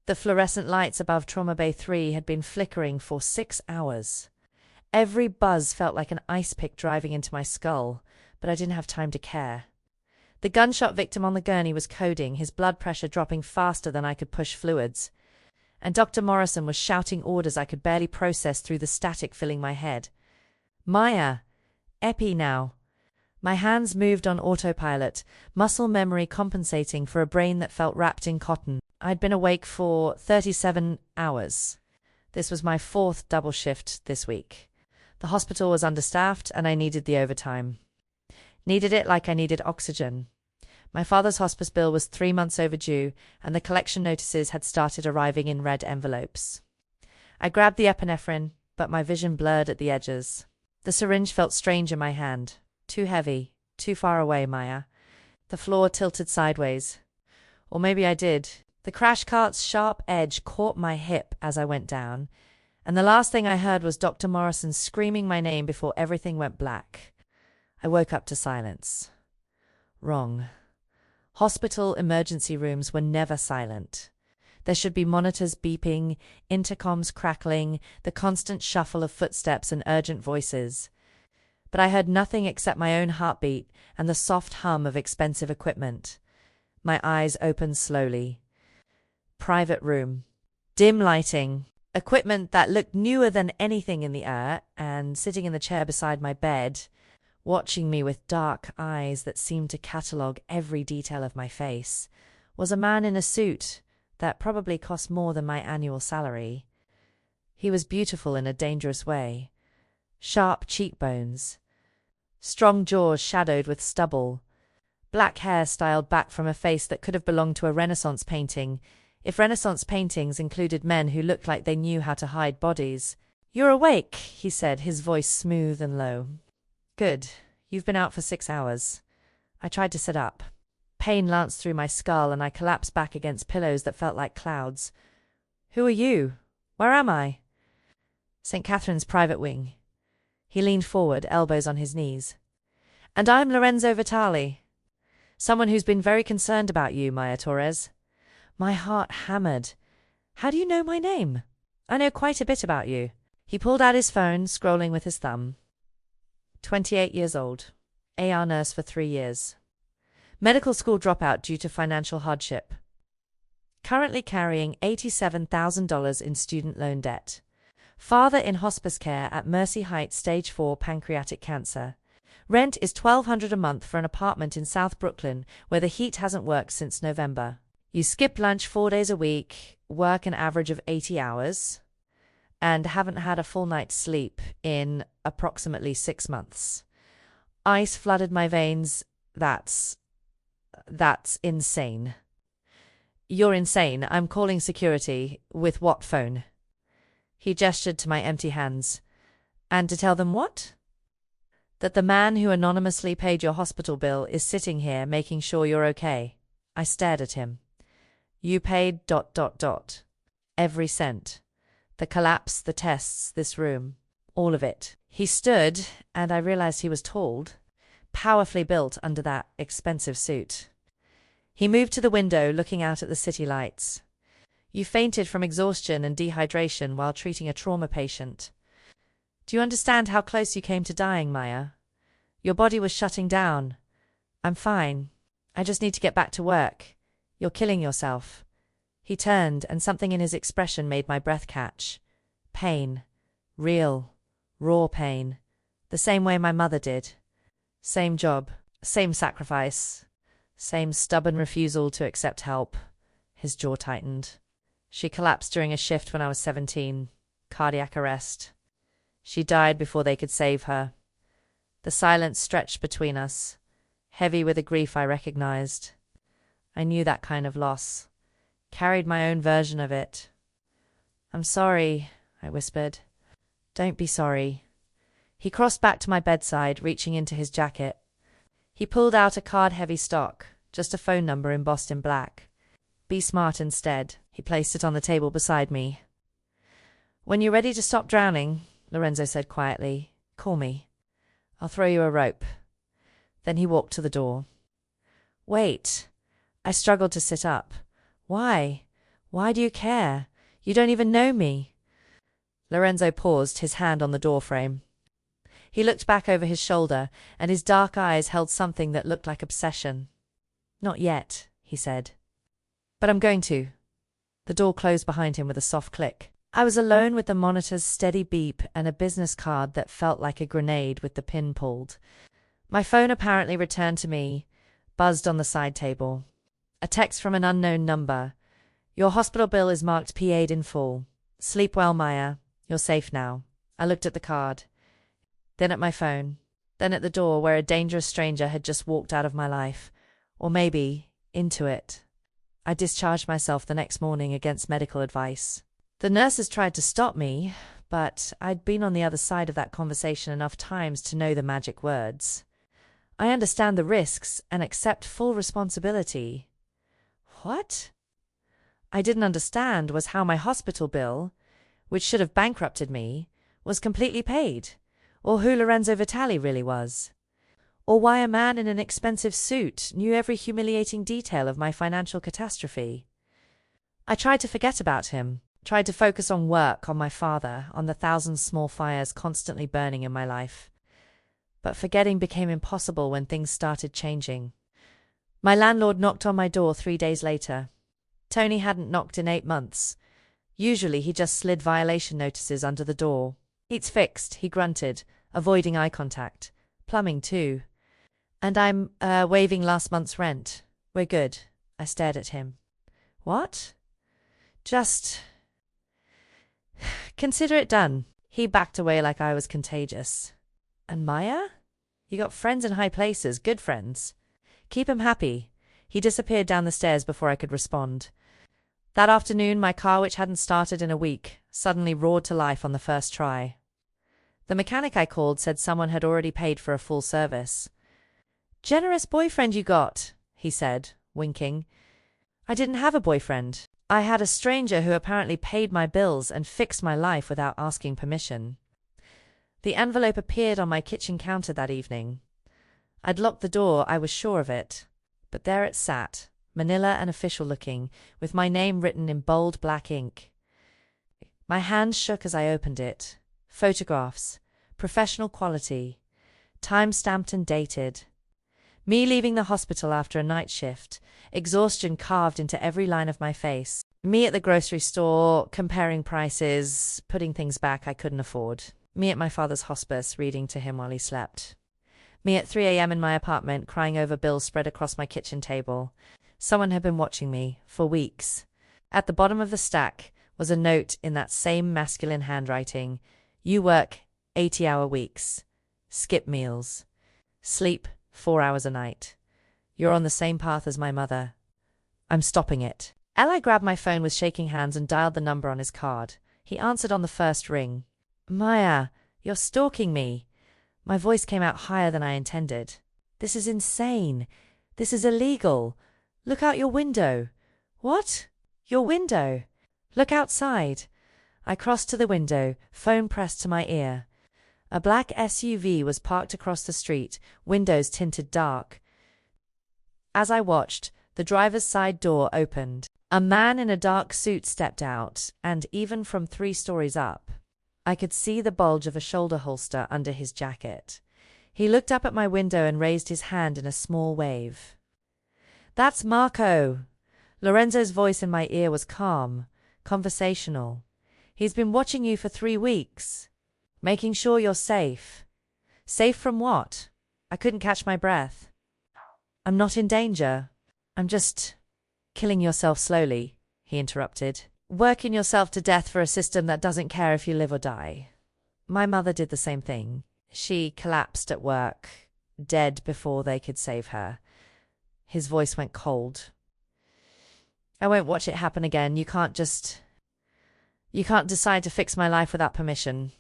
The fluorescent lights above Trauma Bay 3 had been flickering for 6 hours. Every buzz felt like an ice pick driving into my skull, but I didn't have time to care. The gunshot victim on the gurney was coding, his blood pressure dropping faster than I could push fluids. And Dr. Morrison was shouting orders I could barely process through the static filling my head. Maya! Epi now! My hands moved on autopilot, muscle memory compensating for a brain that felt wrapped in cotton. I'd been awake for 37 hours. This was my 4th double shift this week. The hospital was understaffed and I needed the overtime. Needed it like I needed oxygen. My father's hospice bill was 3 months overdue and the collection notices had started arriving in red envelopes. I grabbed the epinephrine, but my vision blurred at the edges. The syringe felt strange in my hand. Too heavy, too far away, Maya. The floor tilted sideways. Or maybe I did. The crash cart's sharp edge caught my hip as I went down, and the last thing I heard was Dr. Morrison screaming my name before everything went black. I woke up to silence. Wrong. Hospital emergency rooms were never silent. There should be monitors beeping, intercoms crackling, the constant shuffle of footsteps and urgent voices. But I heard nothing except my own heartbeat and the soft hum of expensive equipment. My eyes opened slowly. Private room. Dim lighting. Equipment that looked newer than anything in the air, and sitting in the chair beside my bed, watching me with dark eyes that seemed to catalogue every detail of my face, was a man in a suit that probably cost more than my annual salary. He was beautiful in a dangerous way. Sharp cheekbones. Strong jaws shadowed with stubble. Black hair styled back from a face that could have belonged to a Renaissance painting, if Renaissance paintings included men who looked like they knew how to hide bodies. "You're awake," he said, his voice smooth and low. "Good. You've been out for 6 hours." I tried to sit up. Pain lanced through my skull and I collapsed back against pillows that felt like clouds. "Who are you? Where am I?" "St. Catherine's private wing." He leaned forward, elbows on his knees. "And I'm Lorenzo Vitali. Someone who's been very concerned about you, Maya Torres." My heart hammered. "How do you know my name?" "I know quite a bit about you." He pulled out his phone, scrolling with his thumb. 28 years old. AR nurse for 3 years. Medical school dropout due to financial hardship. Currently carrying $87,000 in student loan debt. Father in hospice care at Mercy Heights stage 4 pancreatic cancer. Rent is $1,200 a month for an apartment in South Brooklyn where the heat hasn't worked since November. You skip lunch 4 days a week, work an average of 80 hours, and haven't had a full night's sleep in approximately 6 months. Ice flooded my veins. That's insane. "You're insane. I'm calling security." "With what phone?" He gestured to my empty hands. "And to tell them what?" "That the man who anonymously paid your hospital bill is sitting here making sure you're okay." I stared at him. "You paid ... Every cent. The collapse, the tests, this room. All of it." He stood, and I realized he was tall, powerfully built under that expensive suit. He moved to the window, looking out at the city lights. "You fainted from exhaustion and dehydration while treating a trauma patient. Do you understand how close you came to dying, Maya? Your body was shutting down. I'm fine. I just need to get back to work. You're killing yourself." He turned, and something in his expression made my breath catch. Pain. Real, raw pain. The same way my mother did. Same job, same sacrifice, same stubborn refusal to accept help. His jaw tightened. "She collapsed during a shift when I was 17. Cardiac arrest. She died before they could save her." The silence stretched between us, heavy with a grief I recognized. I knew that kind of loss. Carried my own version of it. "I'm sorry," I whispered. "Don't be sorry." He crossed back to my bedside, reaching into his jacket. He pulled out a card-heavy stock, just a phone number embossed in black. "Be smart instead." He placed it on the table beside me. "When you're ready to stop drowning," Lorenzo said quietly, "call me. I'll throw you a rope." Then he walked to the door. "Wait." I struggled to sit up. "Why? Why do you care? You don't even know me. Lorenzo paused, his hand on the doorframe. He looked back over his shoulder, and his dark eyes held something that looked like obsession. Not yet, he said. But I'm going to. The door closed behind him with a soft click. I was alone with the monitor's steady beep and a business card that felt like a grenade with the pin pulled. My phone apparently returned to me, buzzed on the side table. A text from an unknown number. Your hospital bill is marked paid in full. Sleep well, Maya. You're safe now. I looked at the card. Then at my phone. Then at the door where a dangerous stranger had just walked out of my life. Or maybe into it. I discharged myself the next morning against medical advice. The nurses tried to stop me, but I'd been on the other side of that conversation enough times to know the magic words. I understand the risks and accept full responsibility. What? I didn't understand was how my hospital bill, which should have bankrupted me, was completely paid, or who Lorenzo Vitali really was, or why a man in an expensive suit knew every humiliating detail of my financial catastrophe. I tried to forget about him, tried to focus on work, on my father, on the thousand small fires constantly burning in my life. But forgetting became impossible when things started changing. My landlord knocked on my door 3 days later. Tony hadn't knocked in 8 months. Usually he just slid violation notices under the door. It's fixed, he grunted, avoiding eye contact. Plumbing too. And I'm, waiving last month's rent. We're good. I stared at him. What? Just... Consider it done. He backed away like I was contagious. And Maya? You got friends in high places, good friends. Keep him happy. He disappeared down the stairs before I could respond. That afternoon, my car, which hadn't started in a week, suddenly roared to life on the first try. The mechanic I called said someone had already paid for a full service. Generous boyfriend you got, he said, winking. I didn't have a boyfriend. I had a stranger who apparently paid my bills and fixed my life without asking permission. The envelope appeared on my kitchen counter that evening. I'd locked the door, I was sure of it. But there it sat, manila and official-looking, with my name written in bold black ink. My hands shook as I opened it. Photographs, professional quality, time-stamped and dated. Me leaving the hospital after a night shift, exhaustion carved into every line of my face. Me at the grocery store, comparing prices, putting things back I couldn't afford. Me at my father's hospice, reading to him while he slept. Me at 3 a.m. in my apartment, crying over bills spread across my kitchen table. Someone had been watching me, for weeks. At the bottom of the stack was a note in that same masculine handwriting. You work 80-hour weeks. Skip meals. Sleep 4 hours a night. You're on the same path as my mother. I'm stopping it. Eli grabbed my phone with shaking hands and dialed the number on his card. He answered on the first ring. Maya, you're stalking me. My voice came out higher than I intended. This is insane. This is illegal. Look out your window. What? Your window? Look outside. I crossed to the window, phone pressed to my ear. A black SUV was parked across the street, windows tinted dark. As I watched, the driver's side door opened. A man in a dark suit stepped out, and even from 3 stories up, I could see the bulge of a shoulder holster under his jacket. He looked up at my window and raised his hand in a small wave. That's Marco. Lorenzo's voice in my ear was calm, conversational. He's been watching you for 3 weeks, making sure you're safe. Safe from what? I couldn't catch my breath. I'm not in danger. I'm just killing yourself slowly, he interrupted. Working yourself to death for a system that doesn't care if you live or die. My mother did the same thing. She collapsed at work, dead before they could save her. His voice went cold. I won't watch it happen again. You can't decide to fix my life without permission.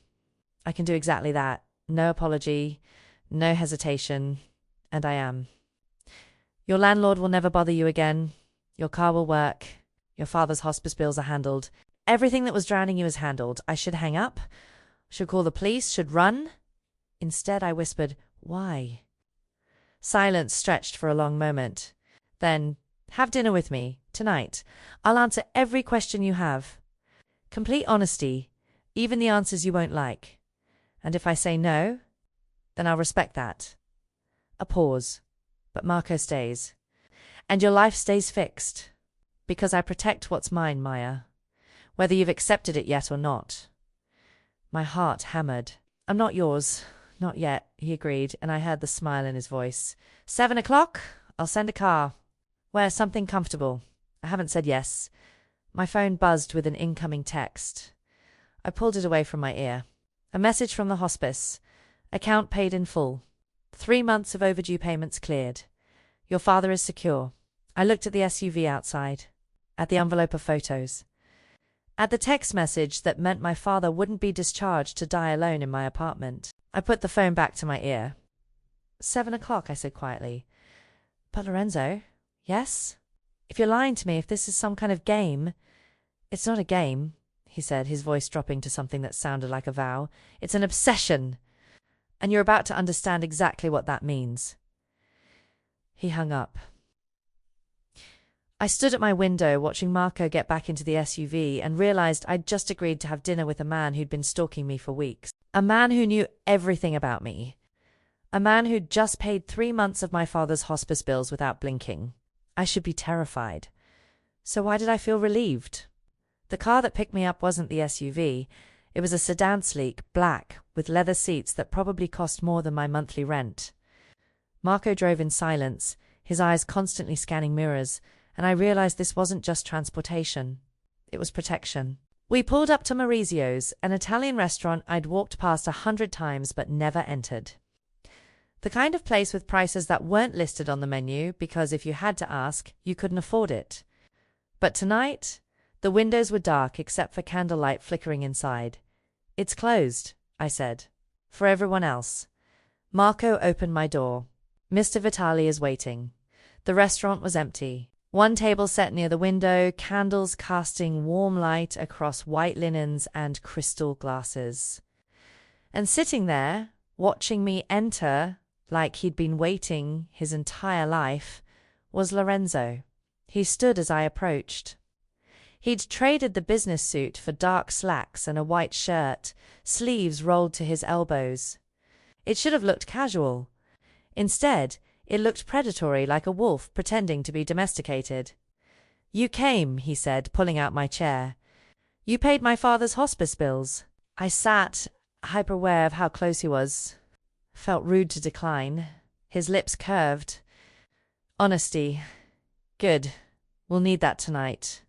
I can do exactly that. No apology, no hesitation, and I am. Your landlord will never bother you again. Your car will work. Your father's hospice bills are handled. Everything that was drowning you is handled. I should hang up? Should call the police? Should run? Instead, I whispered, why? Silence stretched for a long moment. Then, have dinner with me. Tonight, I'll answer every question you have. Complete honesty, even the answers you won't like. And if I say no, then I'll respect that. A pause. But Marco stays. And your life stays fixed. Because I protect what's mine, Maya. Whether you've accepted it yet or not. My heart hammered. I'm not yours. Not yet, he agreed, and I heard the smile in his voice. 7 o'clock? I'll send a car. Wear something comfortable. I haven't said yes. My phone buzzed with an incoming text. I pulled it away from my ear. A message from the hospice. Account paid in full. 3 months of overdue payments cleared. Your father is secure. I looked at the SUV outside. At the envelope of photos. At the text message that meant my father wouldn't be discharged to die alone in my apartment. I put the phone back to my ear. 7 o'clock, I said quietly. But Lorenzo, yes? If you're lying to me, if this is some kind of game. It's not a game, he said, his voice dropping to something that sounded like a vow. It's an obsession. And you're about to understand exactly what that means. He hung up. I stood at my window watching Marco get back into the SUV and realized I'd just agreed to have dinner with a man who'd been stalking me for weeks. A man who knew everything about me. A man who'd just paid 3 months of my father's hospice bills without blinking. I should be terrified. So why did I feel relieved? The car that picked me up wasn't the SUV. It was a sedan, sleek, black, with leather seats that probably cost more than my monthly rent. Marco drove in silence, his eyes constantly scanning mirrors, and I realized this wasn't just transportation. It was protection. We pulled up to Maurizio's, an Italian restaurant I'd walked past 100 times but never entered. The kind of place with prices that weren't listed on the menu because if you had to ask, you couldn't afford it. But tonight, the windows were dark except for candlelight flickering inside. It's closed, I said. For everyone else. Marco opened my door. Mr. Vitali is waiting. The restaurant was empty. One table set near the window, candles casting warm light across white linens and crystal glasses. And sitting there, watching me enter, like he'd been waiting his entire life, was Lorenzo. He stood as I approached. He'd traded the business suit for dark slacks and a white shirt, sleeves rolled to his elbows. It should have looked casual. Instead, it looked predatory, like a wolf pretending to be domesticated. You came, he said, pulling out my chair. You paid my father's hospice bills. I sat, hyper-aware of how close he was. Felt rude to decline. His lips curved. Honesty. Good. We'll need that tonight.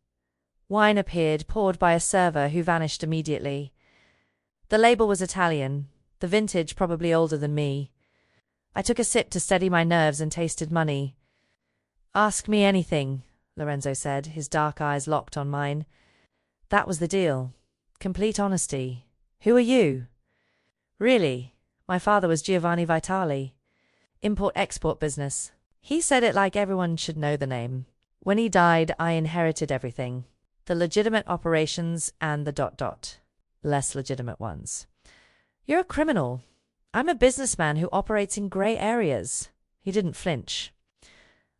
Wine appeared, poured by a server who vanished immediately. The label was Italian, the vintage probably older than me. I took a sip to steady my nerves and tasted money. Ask me anything, Lorenzo said, his dark eyes locked on mine. That was the deal. Complete honesty. Who are you? Really, my father was Giovanni Vitali. Import-export business. He said it like everyone should know the name. When he died, I inherited everything. The legitimate operations and the ... less legitimate ones. You're a criminal. I'm a businessman who operates in grey areas. He didn't flinch.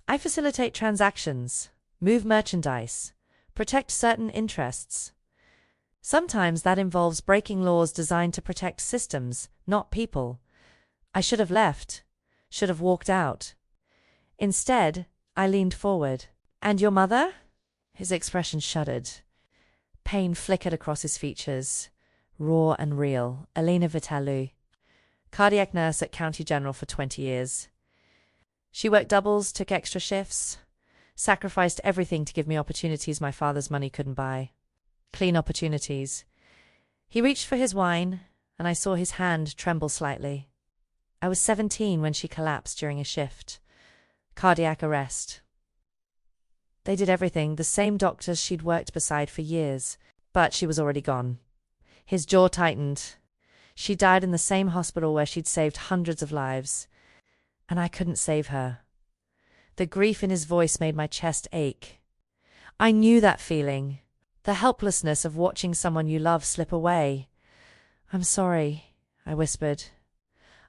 I facilitate transactions, move merchandise, protect certain interests. Sometimes that involves breaking laws designed to protect systems, not people. I should have left, should have walked out. Instead, I leaned forward. And your mother? His expression shuddered. Pain flickered across his features. Raw and real. Elena Vitalu. Cardiac nurse at County General for 20 years. She worked doubles, took extra shifts, sacrificed everything to give me opportunities my father's money couldn't buy. Clean opportunities. He reached for his wine, and I saw his hand tremble slightly. I was 17 when she collapsed during a shift. Cardiac arrest. They did everything, the same doctors she'd worked beside for years, but she was already gone. His jaw tightened. She died in the same hospital where she'd saved hundreds of lives. And I couldn't save her. The grief in his voice made my chest ache. I knew that feeling. The helplessness of watching someone you love slip away. I'm sorry, I whispered.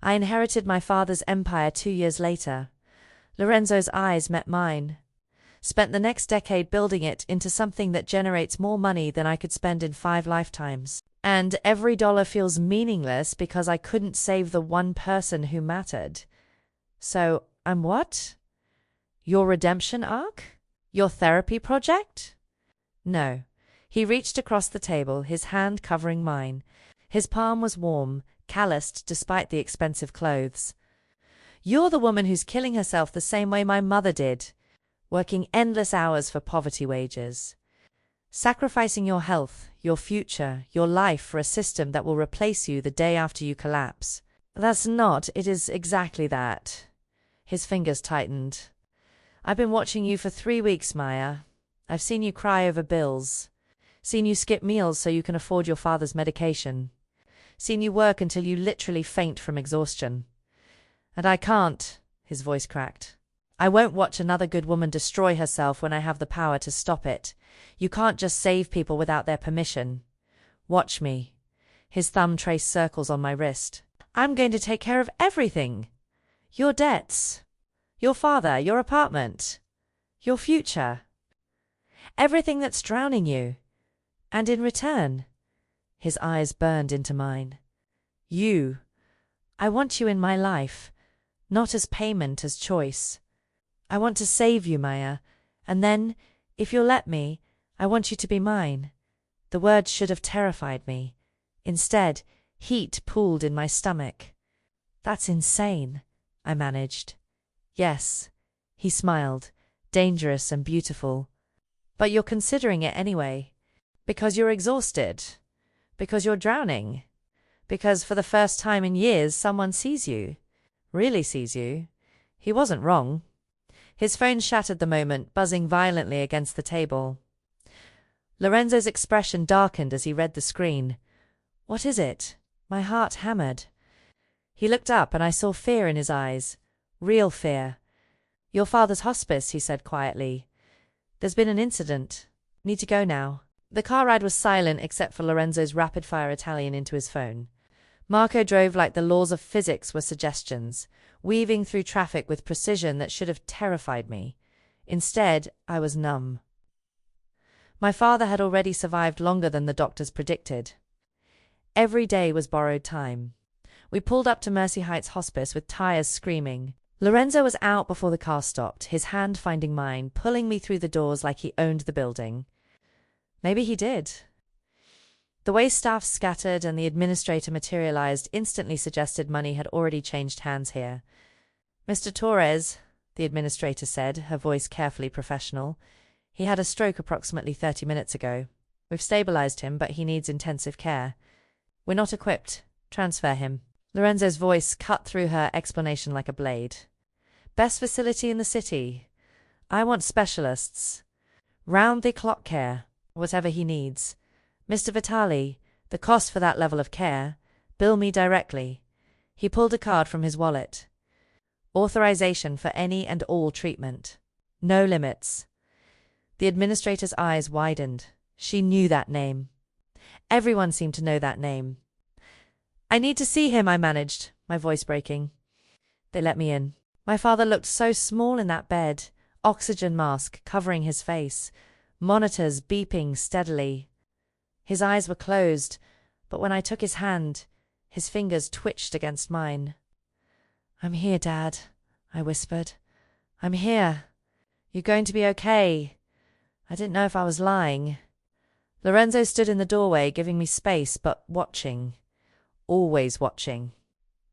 I inherited my father's empire 2 years later. Lorenzo's eyes met mine. Spent the next decade building it into something that generates more money than I could spend in 5 lifetimes. And every dollar feels meaningless because I couldn't save the one person who mattered. So, I'm what? Your redemption arc? Your therapy project? No. He reached across the table, his hand covering mine. His palm was warm, calloused despite the expensive clothes. You're the woman who's killing herself the same way my mother did, working endless hours for poverty wages. Sacrificing your health, your future, your life for a system that will replace you the day after you collapse. That's not, it is exactly that. His fingers tightened. I've been watching you for 3 weeks, Maya. I've seen you cry over bills. Seen you skip meals so you can afford your father's medication. Seen you work until you literally faint from exhaustion. And I can't, his voice cracked. I won't watch another good woman destroy herself when I have the power to stop it. You can't just save people without their permission. Watch me. His thumb traced circles on my wrist. I'm going to take care of everything. Your debts. Your father, your apartment. Your future. Everything that's drowning you. And in return, his eyes burned into mine. I want you in my life, not as payment, as choice. I want to save you, Maya, and then, if you'll let me, I want you to be mine. The words should have terrified me. Instead, heat pooled in my stomach. That's insane, I managed. Yes, he smiled, dangerous and beautiful. But you're considering it anyway. Because you're exhausted. Because you're drowning. Because for the first time in years someone sees you. Really sees you. He wasn't wrong. His phone shattered the moment, buzzing violently against the table. Lorenzo's expression darkened as he read the screen. What is it? My heart hammered. He looked up and I saw fear in his eyes. Real fear. Your father's hospice, he said quietly. There's been an incident. Need to go now. The car ride was silent except for Lorenzo's rapid-fire Italian into his phone. Marco drove like the laws of physics were suggestions, weaving through traffic with precision that should have terrified me. Instead, I was numb. My father had already survived longer than the doctors predicted. Every day was borrowed time. We pulled up to Mercy Heights Hospice with tires screaming. Lorenzo was out before the car stopped, his hand finding mine, pulling me through the doors like he owned the building. Maybe he did. The way staff scattered and the administrator materialized instantly suggested money had already changed hands here. Mr. Torres, the administrator said, her voice carefully professional. He had a stroke approximately 30 minutes ago. We've stabilized him, but he needs intensive care. We're not equipped. Transfer him. Lorenzo's voice cut through her explanation like a blade. Best facility in the city. I want specialists. Round-the-clock care. Whatever he needs. Mr. Vitali, the cost for that level of care, bill me directly. He pulled a card from his wallet. Authorization for any and all treatment. No limits. The administrator's eyes widened. She knew that name. Everyone seemed to know that name. I need to see him, I managed, my voice breaking. They let me in. My father looked so small in that bed, oxygen mask covering his face. Monitors beeping steadily. His eyes were closed, but when I took his hand, his fingers twitched against mine. I'm here, Dad, I whispered. I'm here. You're going to be okay. I didn't know if I was lying. Lorenzo stood in the doorway, giving me space, but watching. Always watching.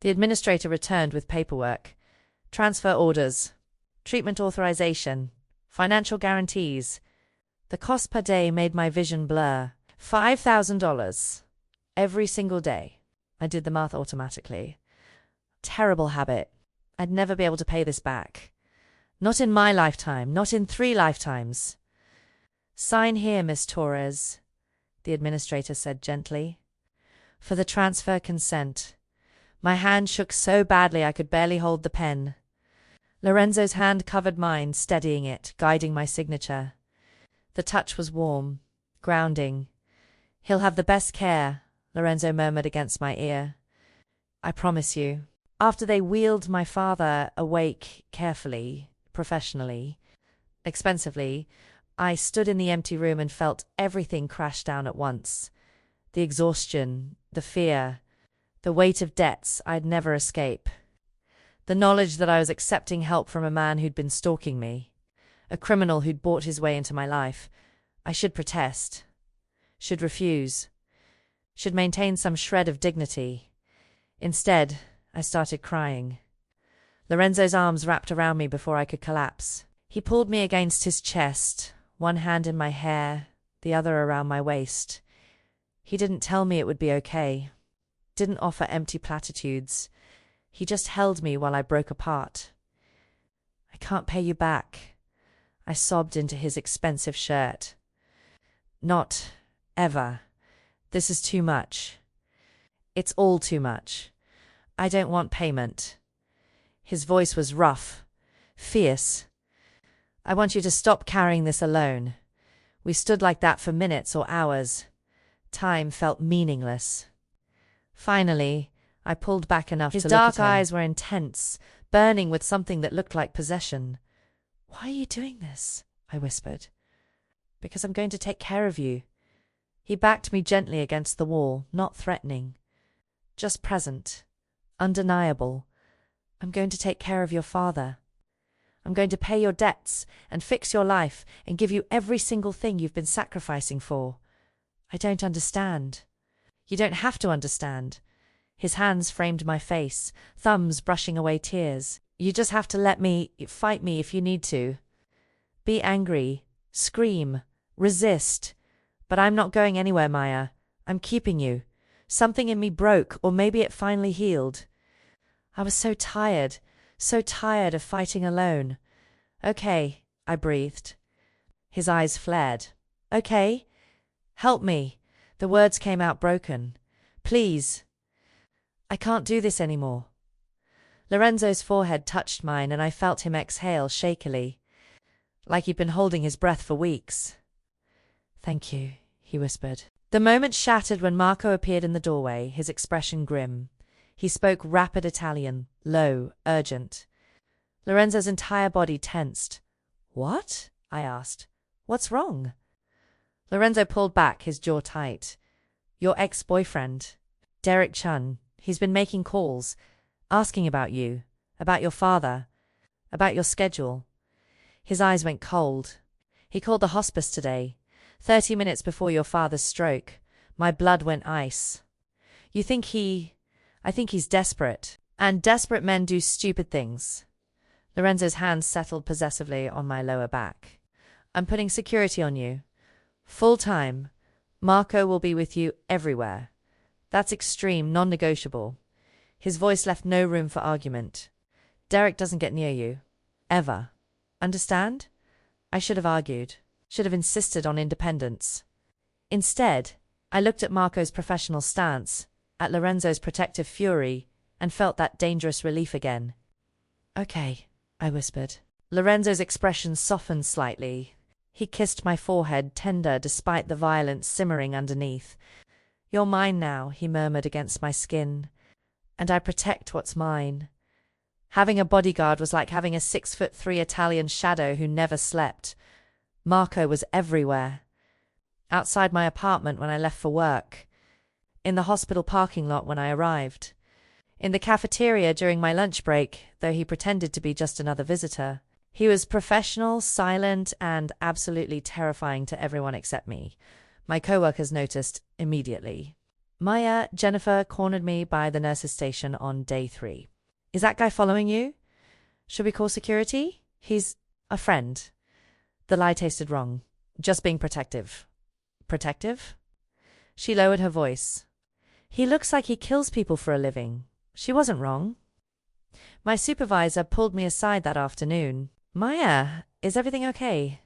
The administrator returned with paperwork. Transfer orders. Treatment authorization. Financial guarantees. The cost per day made my vision blur. $5,000. Every single day. I did the math automatically. Terrible habit. I'd never be able to pay this back. Not in my lifetime. Not in 3 lifetimes. Sign here, Miss Torres, the administrator said gently. For the transfer consent. My hand shook so badly I could barely hold the pen. Lorenzo's hand covered mine, steadying it, guiding my signature. The touch was warm, grounding. He'll have the best care, Lorenzo murmured against my ear. I promise you. After they wheeled my father awake carefully, professionally, expensively, I stood in the empty room and felt everything crash down at once. The exhaustion, the fear, the weight of debts I'd never escape. The knowledge that I was accepting help from a man who'd been stalking me, a criminal who'd bought his way into my life. I should protest, should refuse, should maintain some shred of dignity. Instead, I started crying. Lorenzo's arms wrapped around me before I could collapse. He pulled me against his chest, one hand in my hair, the other around my waist. He didn't tell me it would be okay, didn't offer empty platitudes. He just held me while I broke apart. I can't pay you back, I sobbed into his expensive shirt. Not ever. This is too much. It's all too much. I don't want payment. His voice was rough, fierce. I want you to stop carrying this alone. We stood like that for minutes or hours. Time felt meaningless. Finally, I pulled back enough to look at him. His dark eyes were intense, burning with something that looked like possession. "Why are you doing this?" I whispered. "Because I'm going to take care of you." He backed me gently against the wall, not threatening, just present, undeniable. "I'm going to take care of your father. I'm going to pay your debts and fix your life and give you every single thing you've been sacrificing for. I don't understand." "You don't have to understand." His hands framed my face, thumbs brushing away tears. "You just have to let me fight me if you need to. Be angry, scream, resist. But I'm not going anywhere, Maya. I'm keeping you. Something in me broke, or maybe it finally healed. I was so tired of fighting alone." "Okay," I breathed. His eyes flared. "Okay? Help me." The words came out broken. "Please. I can't do this anymore." Lorenzo's forehead touched mine, and I felt him exhale shakily, like he'd been holding his breath for weeks. "Thank you," he whispered. The moment shattered when Marco appeared in the doorway, his expression grim. He spoke rapid Italian, low, urgent. Lorenzo's entire body tensed. "What?" I asked. "What's wrong?" Lorenzo pulled back, his jaw tight. "Your ex-boyfriend, Derek Chun, he's been making calls, asking about you, about your father, about your schedule." His eyes went cold. "He called the hospice today, 30 minutes before your father's stroke." My blood went ice. I think he's desperate. And desperate men do stupid things." Lorenzo's hands settled possessively on my lower back. "I'm putting security on you. Full time. Marco will be with you everywhere. That's extreme, non-negotiable." His voice left no room for argument. "Derek doesn't get near you. Ever. Understand?" I should have argued. Should have insisted on independence. Instead, I looked at Marco's professional stance, at Lorenzo's protective fury, and felt that dangerous relief again. "Okay," I whispered. Lorenzo's expression softened slightly. He kissed my forehead, tender despite the violence simmering underneath. "You're mine now," he murmured against my skin. "And I protect what's mine." Having a bodyguard was like having a 6'3" Italian shadow who never slept. Marco was everywhere. Outside my apartment when I left for work. In the hospital parking lot when I arrived. In the cafeteria during my lunch break, though he pretended to be just another visitor. He was professional, silent, and absolutely terrifying to everyone except me. My coworkers noticed immediately. Jennifer cornered me by the nurse's station on day 3. "Is that guy following you? Should we call security? He's a friend." The lie tasted wrong. Just being protective. Protective? She lowered her voice. "He looks like he kills people for a living." She wasn't wrong. My supervisor pulled me aside that afternoon. "Maya, is everything okay?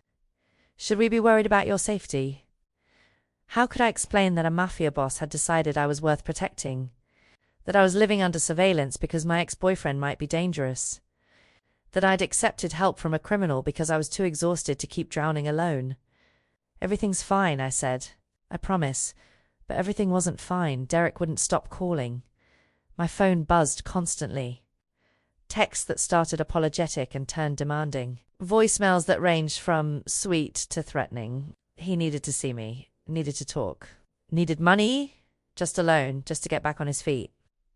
Should we be worried about your safety?" How could I explain that a mafia boss had decided I was worth protecting? That I was living under surveillance because my ex-boyfriend might be dangerous? That I'd accepted help from a criminal because I was too exhausted to keep drowning alone? "Everything's fine," I said. "I promise." But everything wasn't fine. Derek wouldn't stop calling. My phone buzzed constantly. Texts that started apologetic and turned demanding. Voicemails that ranged from sweet to threatening. He needed to see me, needed to talk. Needed money? Just a loan, just to get back on his feet.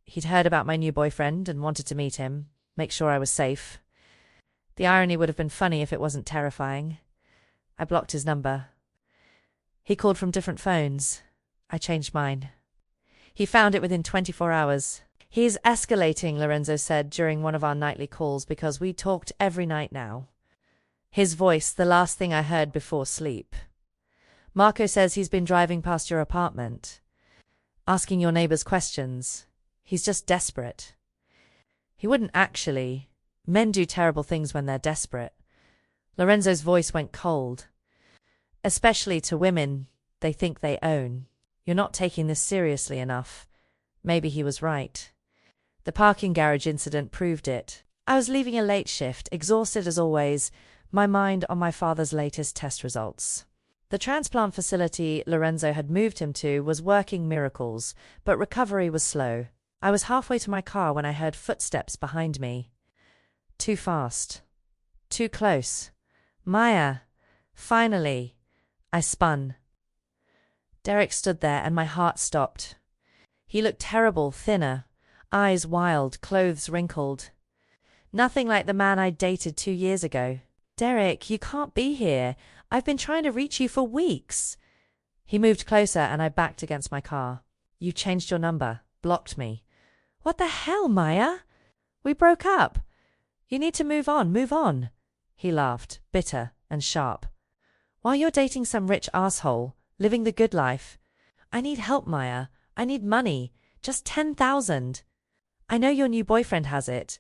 He'd heard about my new boyfriend and wanted to meet him, make sure I was safe. The irony would have been funny if it wasn't terrifying. I blocked his number. He called from different phones. I changed mine. He found it within 24 hours. He's escalating, Lorenzo said during one of our nightly calls because we talked every night now. His voice, the last thing I heard before sleep. Marco says he's been driving past your apartment, asking your neighbors questions. He's just desperate. He wouldn't actually. Men do terrible things when they're desperate. Lorenzo's voice went cold. Especially to women they think they own. You're not taking this seriously enough. Maybe he was right. The parking garage incident proved it. I was leaving a late shift, exhausted as always, my mind on my father's latest test results. The transplant facility Lorenzo had moved him to was working miracles, but recovery was slow. I was halfway to my car when I heard footsteps behind me. Too fast. Too close. Maya. Finally. I spun. Derek stood there and my heart stopped. He looked terrible, thinner, eyes wild, clothes wrinkled. Nothing like the man I dated 2 years ago. Derek, you can't be here. I've been trying to reach you for weeks. He moved closer and I backed against my car. You changed your number, blocked me. What the hell, Maya? We broke up. You need to move on, move on. He laughed, bitter and sharp. While you're dating some rich asshole, living the good life. I need help, Maya. I need money. Just 10,000. I know your new boyfriend has it.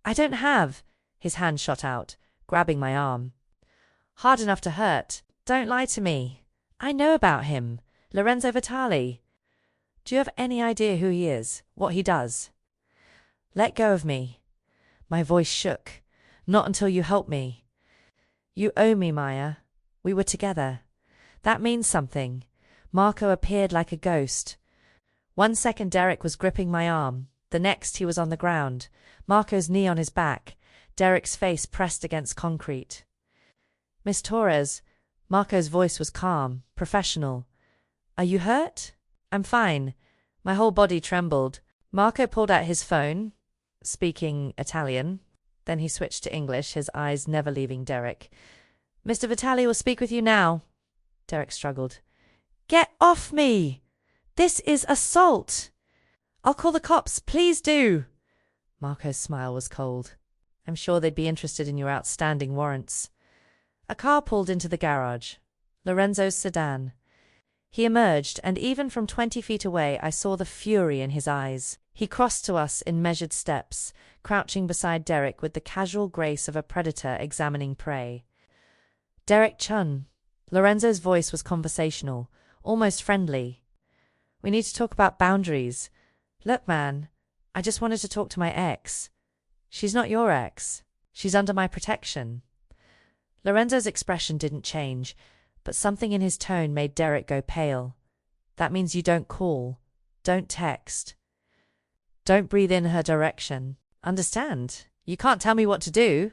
I don't have. His hand shot out, grabbing my arm. Hard enough to hurt. Don't lie to me. I know about him. Lorenzo Vitali. Do you have any idea who he is? What he does? Let go of me. My voice shook. Not until you help me. You owe me, Maya. We were together. That means something. Marco appeared like a ghost. 1 second Derek was gripping my arm. The next he was on the ground. Marco's knee on his back. Derek's face pressed against concrete. Miss Torres. Marco's voice was calm, professional. Are you hurt? I'm fine. My whole body trembled. Marco pulled out his phone, speaking Italian. Then he switched to English, his eyes never leaving Derek. Mr. Vitali will speak with you now. Derek struggled. Get off me! This is assault! I'll call the cops, please do! Marco's smile was cold. I'm sure they'd be interested in your outstanding warrants. A car pulled into the garage. Lorenzo's sedan. He emerged, and even from 20 feet away I saw the fury in his eyes. He crossed to us in measured steps, crouching beside Derek with the casual grace of a predator examining prey. Derek Chun. Lorenzo's voice was conversational, almost friendly. We need to talk about boundaries. Look, man, I just wanted to talk to my ex. She's not your ex. She's under my protection. Lorenzo's expression didn't change, but something in his tone made Derek go pale. That means you don't call, don't text, don't breathe in her direction. Understand? You can't tell me what to do.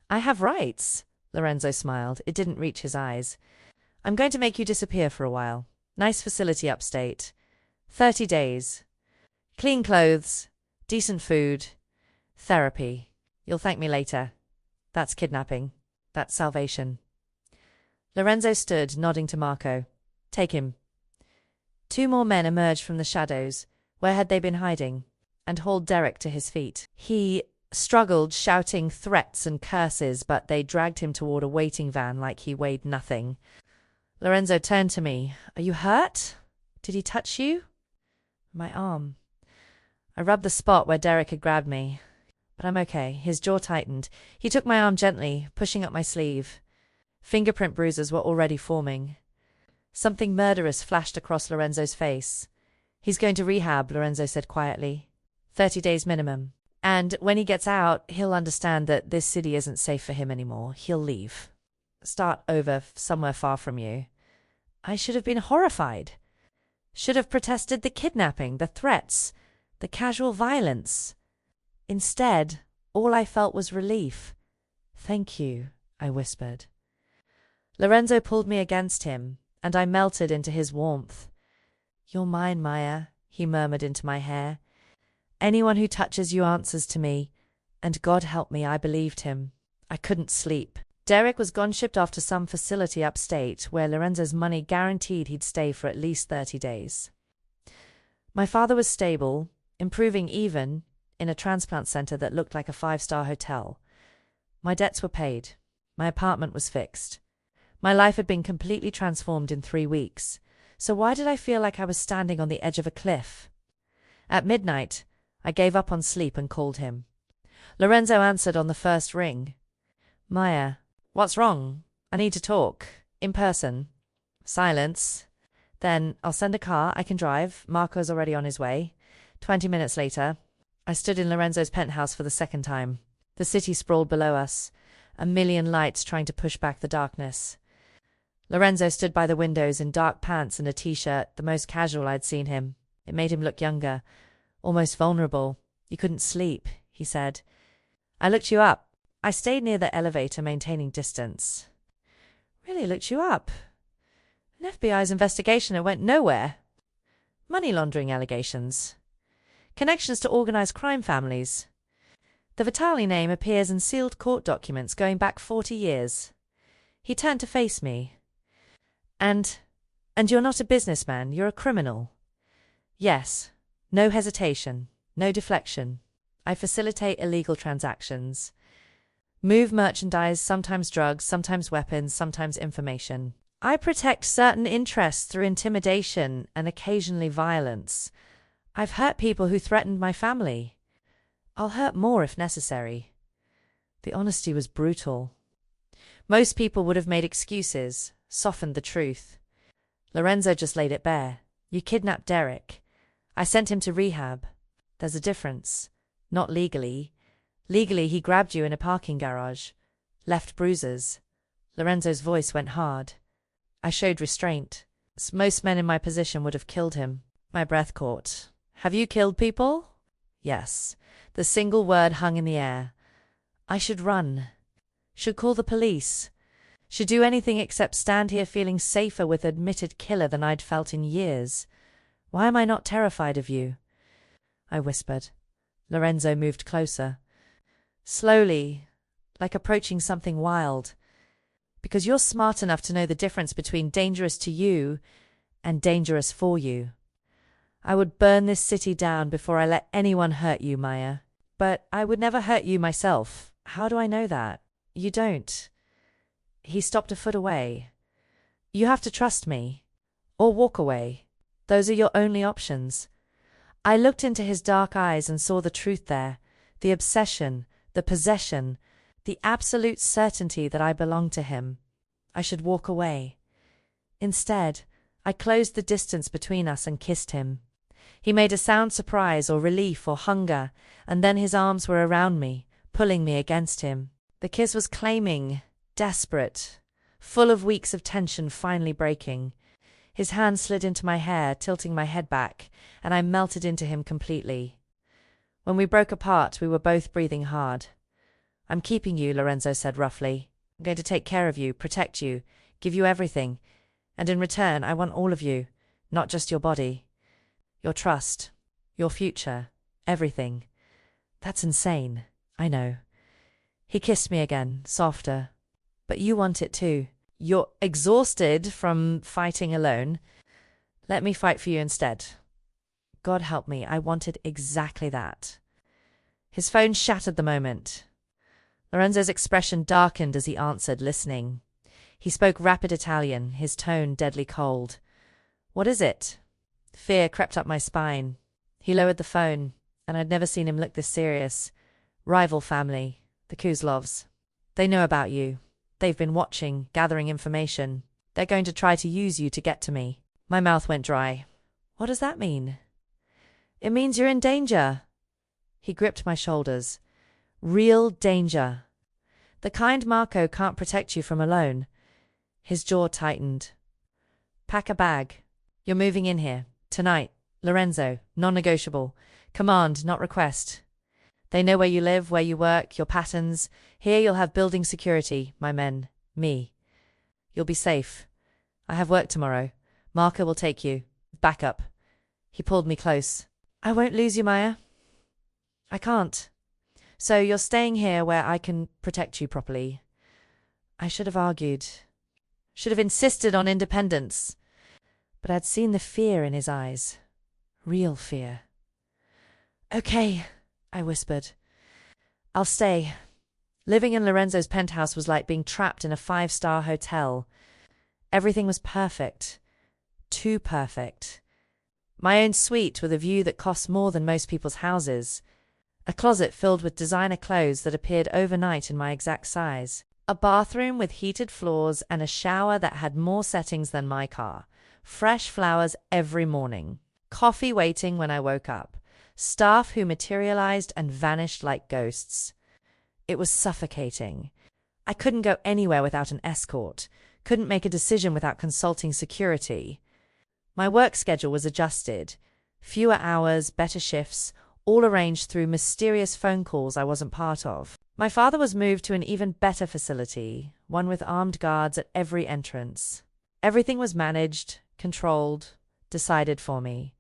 I have rights. Lorenzo smiled. It didn't reach his eyes. I'm going to make you disappear for a while. Nice facility upstate. 30 days. Clean clothes. Decent food. Therapy. You'll thank me later. That's kidnapping. That's salvation. Lorenzo stood, nodding to Marco. Take him. 2 more men emerged from the shadows. Where had they been hiding? And hauled Derek to his feet. He struggled, shouting threats and curses, but they dragged him toward a waiting van like he weighed nothing. Lorenzo turned to me. Are you hurt? Did he touch you? My arm. I rubbed the spot where Derek had grabbed me. But I'm okay. His jaw tightened. He took my arm gently, pushing up my sleeve. Fingerprint bruises were already forming. Something murderous flashed across Lorenzo's face. He's going to rehab, Lorenzo said quietly. 30 days minimum. And when he gets out, he'll understand that this city isn't safe for him anymore. He'll leave. Start over somewhere far from you. I should have been horrified. Should have protested the kidnapping, the threats, the casual violence. Instead, All I felt was relief. "Thank you," I whispered. Lorenzo pulled me against him, and I melted into his warmth. "You're mine, Maya," he murmured into my hair. "Anyone who touches you answers to me." And God help me, I believed him. I couldn't sleep. Derek was gone, shipped off to some facility upstate where Lorenzo's money guaranteed he'd stay for at least 30 days. My father was stable, improving even, in a transplant center that looked like a 5-star hotel. My debts were paid. My apartment was fixed. My life had been completely transformed in 3 weeks. So why did I feel like I was standing on the edge of a cliff? At midnight, I gave up on sleep and called him. Lorenzo answered on the first ring. "Maya, what's wrong? I need to talk. In person." Silence. Then, "I'll send a car. I can drive. Marco's already on his way." 20 minutes later, I stood in Lorenzo's penthouse for the second time. The city sprawled below us, a million lights trying to push back the darkness. Lorenzo stood by the windows in dark pants and a t-shirt, the most casual I'd seen him. It made him look younger, almost vulnerable. "You couldn't sleep," he said. "I looked you up. I stayed near the elevator, maintaining distance." "Really looked you up?" "An FBI's investigation, it went nowhere." "Money laundering allegations. Connections to organized crime families. The Vitali name appears in sealed court documents going back 40 years. He turned to face me. And you're not a businessman, you're a criminal." "Yes. No hesitation. No deflection. I facilitate illegal transactions. Move merchandise, sometimes drugs, sometimes weapons, sometimes information. I protect certain interests through intimidation and occasionally violence. I've hurt people who threatened my family. I'll hurt more if necessary." The honesty was brutal. Most people would have made excuses, softened the truth. Lorenzo just laid it bare. "You kidnapped Derek. I sent him to rehab. There's a difference. Not legally. Legally, he grabbed you in a parking garage. Left bruises." Lorenzo's voice went hard. I showed restraint. Most men in my position would have killed him. My breath caught. "Have you killed people?" "Yes." The single word hung in the air. I should run. Should call the police. Should do anything except stand here feeling safer with admitted killer than I'd felt in years. "Why am I not terrified of you?" I whispered. Lorenzo moved closer. Slowly, like approaching something wild. "Because you're smart enough to know the difference between dangerous to you and dangerous for you. I would burn this city down before I let anyone hurt you, Maya. But I would never hurt you myself. How do I know that?" "You don't." He stopped a foot away. "You have to trust me. Or walk away. Those are your only options." I looked into his dark eyes and saw the truth there, the obsession, the possession, the absolute certainty that I belonged to him. I should walk away. Instead, I closed the distance between us and kissed him. He made a sound surprise or relief or hunger, and then his arms were around me, pulling me against him. The kiss was claiming, desperate, full of weeks of tension finally breaking. His hand slid into my hair, tilting my head back, and I melted into him completely. When we broke apart, we were both breathing hard. "I'm keeping you," Lorenzo said roughly. "I'm going to take care of you, protect you, give you everything. And in return, I want all of you, not just your body. Your trust, your future, everything." "That's insane." "I know." He kissed me again, softer. "But you want it too. You're exhausted from fighting alone. Let me fight for you instead." God help me, I wanted exactly that. His phone shattered the moment. Lorenzo's expression darkened as he answered, listening. He spoke rapid Italian, his tone deadly cold. "What is it?" Fear crept up my spine. He lowered the phone, and I'd never seen him look this serious. "Rival family, the Kuzlovs. They know about you. They've been watching, gathering information. They're going to try to use you to get to me." My mouth went dry. "What does that mean?" "It means you're in danger." He gripped my shoulders. "Real danger. The kind Marco can't protect you from alone." His jaw tightened. "Pack a bag. You're moving in here. Tonight. Lorenzo. Non-negotiable. Command, not request." They know where you live, where you work, your patterns. Here you'll have building security, my men, me. You'll be safe. I have work tomorrow. Marker will take you. Back up. He pulled me close. I won't lose you, Maya. I can't. So you're staying here where I can protect you properly. I should have argued. Should have insisted on independence. But I'd seen the fear in his eyes. Real fear. Okay, I whispered. I'll stay. Living in Lorenzo's penthouse was like being trapped in a 5-star hotel. Everything was perfect. Too perfect. My own suite with a view that costs more than most people's houses. A closet filled with designer clothes that appeared overnight in my exact size. A bathroom with heated floors and a shower that had more settings than my car. Fresh flowers every morning. Coffee waiting when I woke up. Staff who materialized and vanished like ghosts. It was suffocating. I couldn't go anywhere without an escort. Couldn't make a decision without consulting security. My work schedule was adjusted. Fewer hours, better shifts, all arranged through mysterious phone calls I wasn't part of. My father was moved to an even better facility, one with armed guards at every entrance. Everything was managed, controlled, decided for me.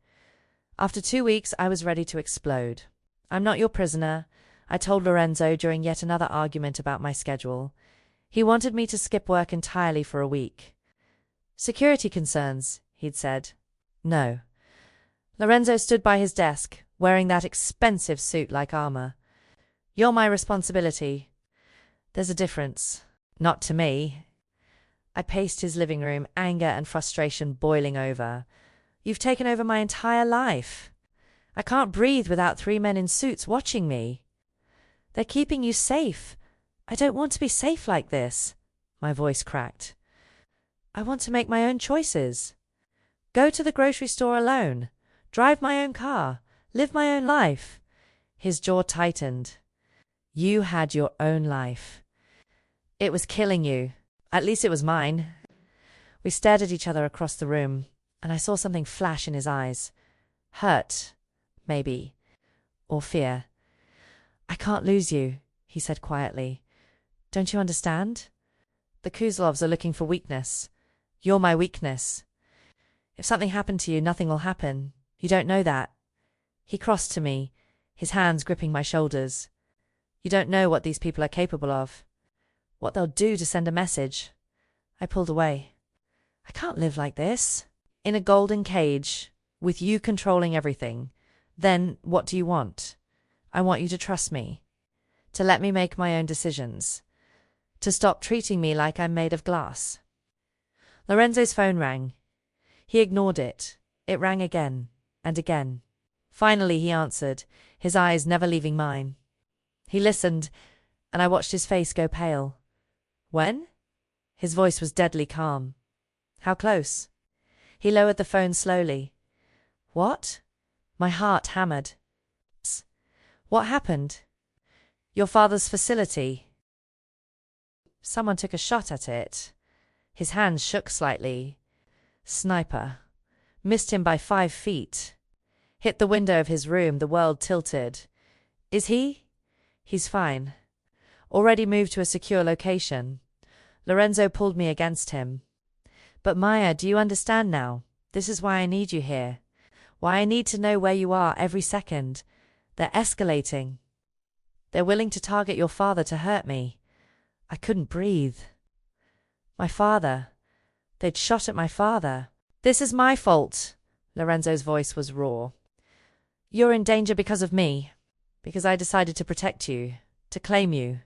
After 2 weeks, I was ready to explode. I'm not your prisoner, I told Lorenzo during yet another argument about my schedule. He wanted me to skip work entirely for a week. Security concerns, he'd said. No. Lorenzo stood by his desk, wearing that expensive suit like armor. You're my responsibility. There's a difference. Not to me. I paced his living room, anger and frustration boiling over. You've taken over my entire life. I can't breathe without 3 men in suits watching me. They're keeping you safe. I don't want to be safe like this. My voice cracked. I want to make my own choices. Go to the grocery store alone. Drive my own car. Live my own life. His jaw tightened. You had your own life. It was killing you. At least it was mine. We stared at each other across the room, and I saw something flash in his eyes. Hurt, maybe. Or fear. I can't lose you, he said quietly. Don't you understand? The Kuzlovs are looking for weakness. You're my weakness. If something happened to you, nothing will happen. You don't know that. He crossed to me, his hands gripping my shoulders. You don't know what these people are capable of. What they'll do to send a message. I pulled away. I can't live like this. In a golden cage, with you controlling everything. Then what do you want? I want you to trust me. To let me make my own decisions. To stop treating me like I'm made of glass. Lorenzo's phone rang. He ignored it. It rang again and again. Finally he answered, his eyes never leaving mine. He listened, and I watched his face go pale. When? His voice was deadly calm. How close? He lowered the phone slowly. What? My heart hammered. What happened? Your father's facility. Someone took a shot at it. His hands shook slightly. Sniper. Missed him by 5 feet. Hit the window of his room, the world tilted. Is he? He's fine. Already moved to a secure location. Lorenzo pulled me against him. But Maya, do you understand now? This is why I need you here. Why I need to know where you are every second. They're escalating. They're willing to target your father to hurt me. I couldn't breathe. My father. They'd shot at my father. This is my fault. Lorenzo's voice was raw. You're in danger because of me. Because I decided to protect you. To claim you.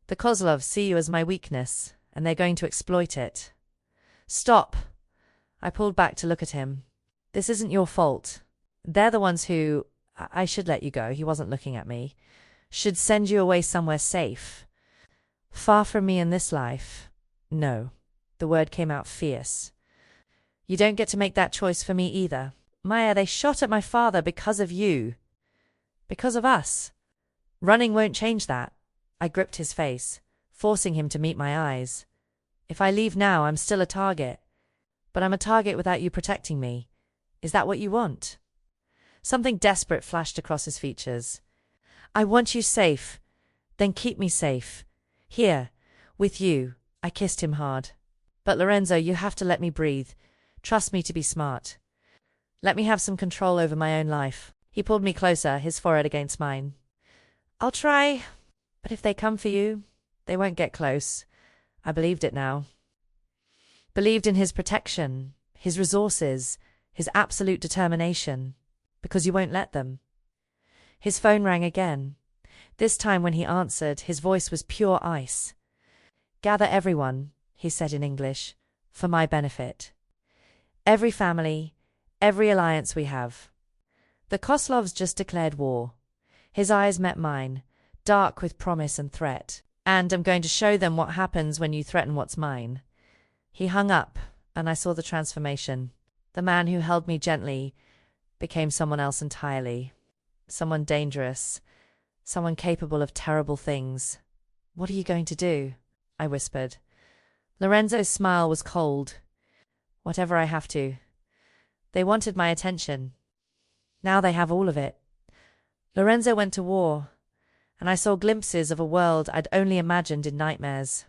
The Kozlovs see you as my weakness, and they're going to exploit it. Stop. I pulled back to look at him. This isn't your fault. They're the ones who... I should let you go. He wasn't looking at me. Should send you away somewhere safe. Far from me in this life. No. The word came out fierce. You don't get to make that choice for me either. Maya, they shot at my father because of you. Because of us. Running won't change that. I gripped his face, forcing him to meet my eyes. If I leave now, I'm still a target. But I'm a target without you protecting me. Is that what you want? Something desperate flashed across his features. I want you safe. Then keep me safe. Here, with you. I kissed him hard. But Lorenzo, you have to let me breathe. Trust me to be smart. Let me have some control over my own life. He pulled me closer, his forehead against mine. I'll try, but if they come for you, they won't get close. I believed it now. Believed in his protection, his resources, his absolute determination, because you won't let them. His phone rang again. This time when he answered, his voice was pure ice. Gather everyone, he said in English, for my benefit. Every family, every alliance we have. The Koslovs just declared war. His eyes met mine, dark with promise and threat. And I'm going to show them what happens when you threaten what's mine. He hung up, and I saw the transformation. The man who held me gently became someone else entirely. Someone dangerous. Someone capable of terrible things. What are you going to do? I whispered. Lorenzo's smile was cold. Whatever I have to. They wanted my attention. Now they have all of it. Lorenzo went to war, and I saw glimpses of a world I'd only imagined in nightmares.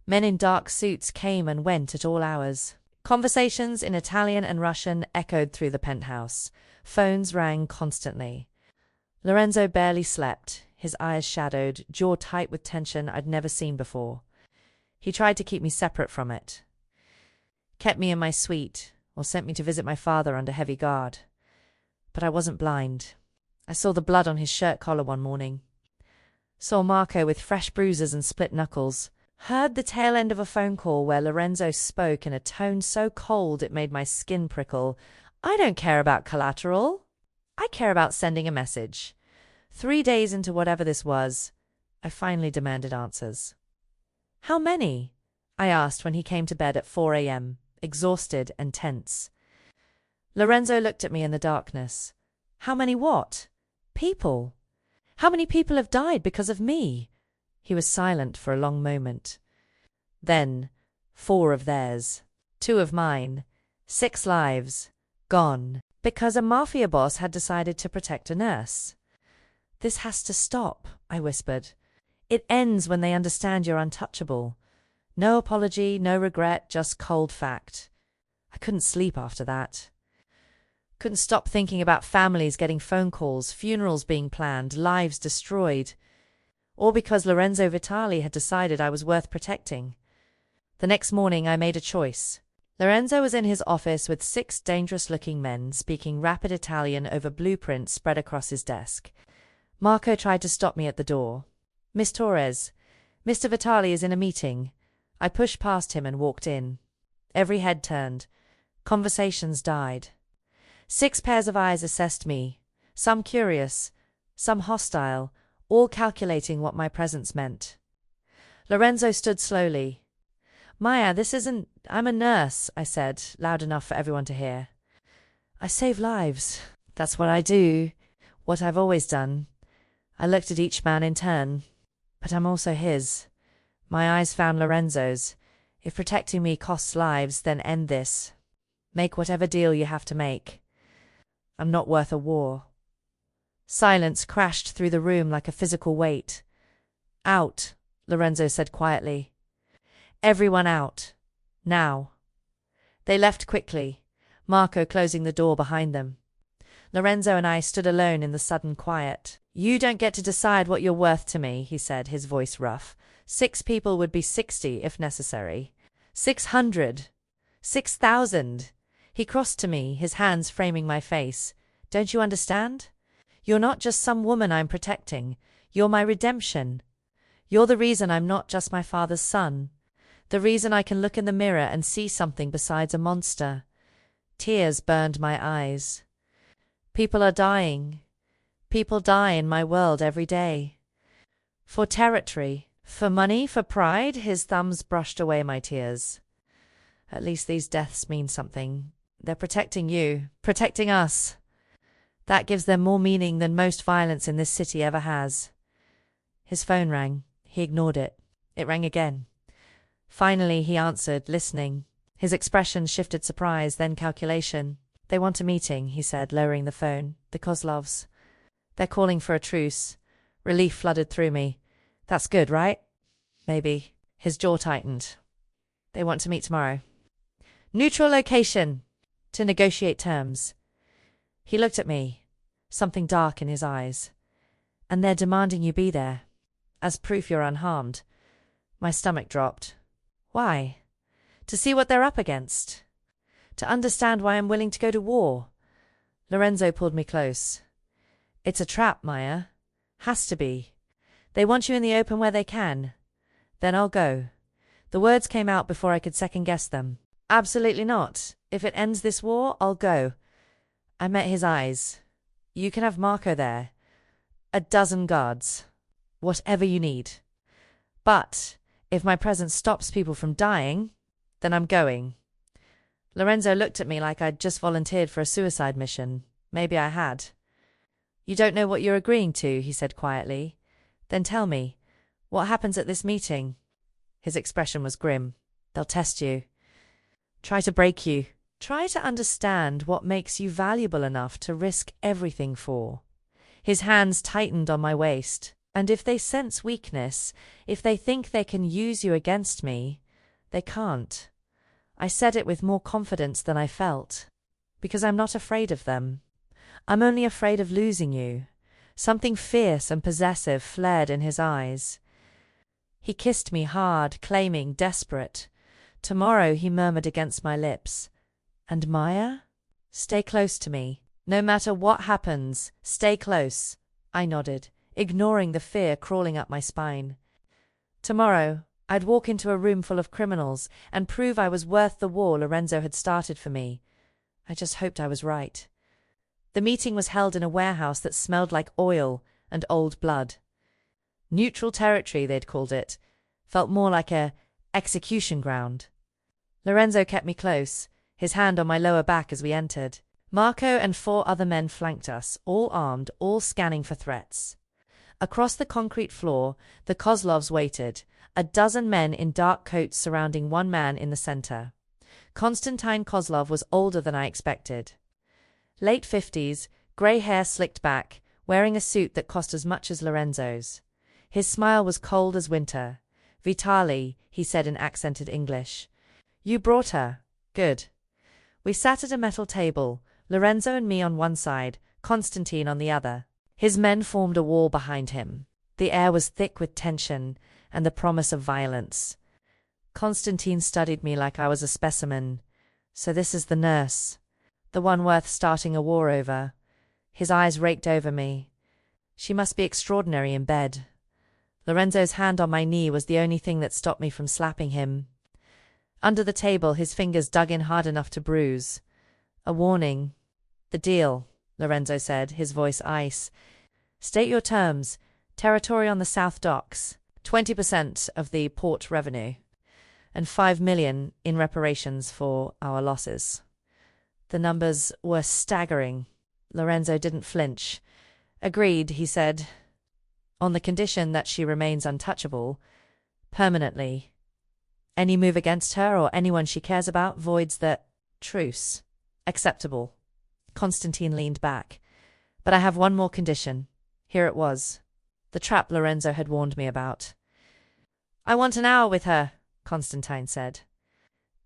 Men in dark suits came and went at all hours. Conversations in Italian and Russian echoed through the penthouse. Phones rang constantly. Lorenzo barely slept, his eyes shadowed, jaw tight with tension I'd never seen before. He tried to keep me separate from it. Kept me in my suite, or sent me to visit my father under heavy guard. But I wasn't blind. I saw the blood on his shirt collar one morning. Saw Marco with fresh bruises and split knuckles. Heard the tail end of a phone call where Lorenzo spoke in a tone so cold it made my skin prickle. I don't care about collateral. I care about sending a message. 3 days into whatever this was, I finally demanded answers. How many? I asked when he came to bed at 4 a.m., exhausted and tense. Lorenzo looked at me in the darkness. How many what? People. How many people have died because of me? He was silent for a long moment. Then, 4 of theirs, 2 of mine, 6 lives, gone, because a mafia boss had decided to protect a nurse. This has to stop, I whispered. It ends when they understand you're untouchable. No apology, no regret, just cold fact. I couldn't sleep after that. Couldn't stop thinking about families getting phone calls, funerals being planned, lives destroyed. All because Lorenzo Vitali had decided I was worth protecting. The next morning I made a choice. Lorenzo was in his office with 6 dangerous-looking men speaking rapid Italian over blueprints spread across his desk. Marco tried to stop me at the door. Miss Torres, Mr. Vitali is in a meeting. I pushed past him and walked in. Every head turned. Conversations died. 6 pairs of eyes assessed me, some curious, some hostile, all calculating what my presence meant. Lorenzo stood slowly. Maya, this isn't... I'm a nurse, I said, loud enough for everyone to hear. I save lives. That's what I do. What I've always done. I looked at each man in turn. But I'm also his. My eyes found Lorenzo's. If protecting me costs lives, then end this. Make whatever deal you have to make. I'm not worth a war. Silence crashed through the room like a physical weight. Out, Lorenzo said quietly. Everyone out. Now. They left quickly, Marco closing the door behind them. Lorenzo and I stood alone in the sudden quiet. You don't get to decide what you're worth to me, he said, his voice rough. 6 people would be 60 if necessary. 600. 6,000. He crossed to me, his hands framing my face. Don't you understand? You're not just some woman I'm protecting. You're my redemption. You're the reason I'm not just my father's son. The reason I can look in the mirror and see something besides a monster. Tears burned my eyes. People are dying. People die in my world every day. For territory, for money, for pride, his thumbs brushed away my tears. At least these deaths mean something. They're protecting you, protecting us. That gives them more meaning than most violence in this city ever has. His phone rang. He ignored it. It rang again. Finally he answered, listening. His expression shifted surprise, then calculation. They want a meeting, he said, lowering the phone. The Kozlovs. They're calling for a truce. Relief flooded through me. That's good, right? Maybe. His jaw tightened. They want to meet tomorrow. Neutral location. To negotiate terms. He looked at me, something dark in his eyes. And they're demanding you be there, as proof you're unharmed. My stomach dropped. Why? To see what they're up against. To understand why I'm willing to go to war. Lorenzo pulled me close. It's a trap, Maya. Has to be. They want you in the open where they can. Then I'll go. The words came out before I could second-guess them. Absolutely not. If it ends this war, I'll go. I met his eyes. You can have Marco there. 12 guards. Whatever you need. But if my presence stops people from dying, then I'm going. Lorenzo looked at me like I'd just volunteered for a suicide mission. Maybe I had. You don't know what you're agreeing to, he said quietly. Then tell me, what happens at this meeting? His expression was grim. They'll test you. Try to break you. Try to understand what makes you valuable enough to risk everything for. His hands tightened on my waist. And if they sense weakness, if they think they can use you against me, they can't. I said it with more confidence than I felt. Because I'm not afraid of them. I'm only afraid of losing you. Something fierce and possessive flared in his eyes. He kissed me hard, claiming, desperate. Tomorrow, he murmured against my lips. And Maya? Stay close to me. No matter what happens, stay close. I nodded, ignoring the fear crawling up my spine. Tomorrow, I'd walk into a room full of criminals and prove I was worth the war Lorenzo had started for me. I just hoped I was right. The meeting was held in a warehouse that smelled like oil and old blood. Neutral territory, they'd called it. Felt more like a execution ground. Lorenzo kept me close, his hand on my lower back as we entered. Marco and 4 other men flanked us, all armed, all scanning for threats. Across the concrete floor, the Kozlovs waited, 12 men in dark coats surrounding one man in the center. Konstantin Kozlov was older than I expected. Late 50s, grey hair slicked back, wearing a suit that cost as much as Lorenzo's. His smile was cold as winter. Vitali, he said in accented English. You brought her. Good. We sat at a metal table, Lorenzo and me on one side, Konstantin on the other. His men formed a wall behind him. The air was thick with tension and the promise of violence. Konstantin studied me like I was a specimen. So this is the nurse. The one worth starting a war over. His eyes raked over me. She must be extraordinary in bed. Lorenzo's hand on my knee was the only thing that stopped me from slapping him. Under the table, his fingers dug in hard enough to bruise. A warning. The deal, Lorenzo said, his voice ice. State your terms. Territory on the South Docks. 20% of the port revenue. And 5 million in reparations for our losses. The numbers were staggering. Lorenzo didn't flinch. Agreed, he said. On the condition that she remains untouchable. Permanently. Any move against her or anyone she cares about voids the truce. Acceptable. Konstantin leaned back. But I have one more condition. Here it was. The trap Lorenzo had warned me about. I want an hour with her, Konstantin said.